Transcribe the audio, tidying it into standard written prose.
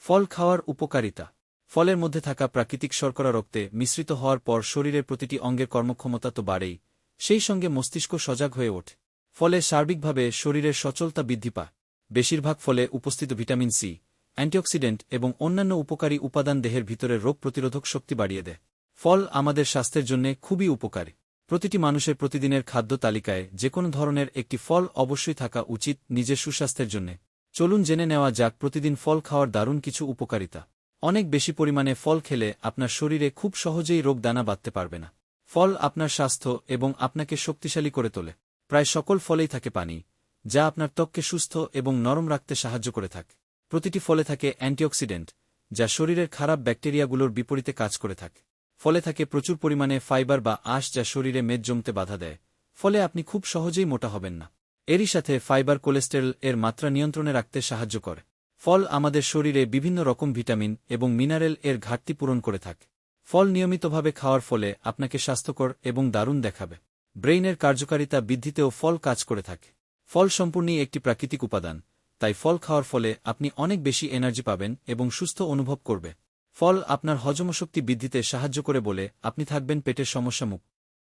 ফল খাওয়ার উপকারিতা। ফলের মধ্যে থাকা প্রাকৃতিক শর্করা রক্তে মিশ্রিত হওয়ার পর শরীরের প্রতিটি অঙ্গের কর্মক্ষমতা তো বাড়েই, সেই সঙ্গে মস্তিষ্ক সজাগ হয়ে ওঠে। ফলে সার্বিকভাবে শরীরের সচলতা বৃদ্ধি পায়। বেশিরভাগ ফলে উপস্থিত ভিটামিন সি, অ্যান্টিঅক্সিডেন্ট এবং অন্যান্য উপকারী উপাদান দেহের ভিতরের রোগ প্রতিরোধক শক্তি বাড়িয়ে দেয়। ফল আমাদের স্বাস্থ্যের জন্য খুবই উপকারী। প্রতিটি মানুষের প্রতিদিনের খাদ্য তালিকায় যেকোনো ধরনের একটি ফল অবশ্যই থাকা উচিত নিজের সুস্বাস্থ্যের জন্য। চলুন জেনে নেওয়া যাক প্রতিদিন ফল খাওয়ার দারুণ কিছু উপকারিতা। অনেক বেশি পরিমাণে ফল খেলে আপনার শরীরে খুব সহজেই রোগ দানা বাঁধতে পারবে না। ফল আপনার স্বাস্থ্য এবং আপনাকে শক্তিশালী করে তোলে। প্রায় সকল ফলেই থাকে পানি, যা আপনার ত্বককে সুস্থ এবং নরম রাখতে সাহায্য করে থাকে। প্রতিটি ফলে থাকে অ্যান্টিঅক্সিডেন্ট, যা শরীরের খারাপ ব্যাকটেরিয়াগুলোর বিপরীতে কাজ করে থাকে। ফলে থাকে প্রচুর পরিমাণে ফাইবার বা আঁশ, যা শরীরে মেদ জমতে বাধা দেয়। ফলে আপনি খুব সহজেই মোটা হবেন না। এরই সাথে ফাইবার কোলেস্টেরল এর মাত্রা নিয়ন্ত্রণে রাখতে সাহায্য করে। ফল আমাদের শরীরে বিভিন্ন রকম ভিটামিন এবং মিনারেল এর ঘাটতি পূরণ করে থাকে। ফল নিয়মিতভাবে খাওয়ার ফলে আপনাকে স্বাস্থ্যকর এবং দারুণ দেখাবে। ব্রেইনের কার্যকারিতা বৃদ্ধিতেও ফল কাজ করে থাকে। ফল সম্পূর্ণই একটি প্রাকৃতিক উপাদান, তাই ফল খাওয়ার ফলে আপনি অনেক বেশি এনার্জি পাবেন এবং সুস্থ অনুভব করবে। ফল আপনার হজমশক্তি বৃদ্ধিতে সাহায্য করে বলে আপনি থাকবেন পেটের সমস্যা মুক্ত।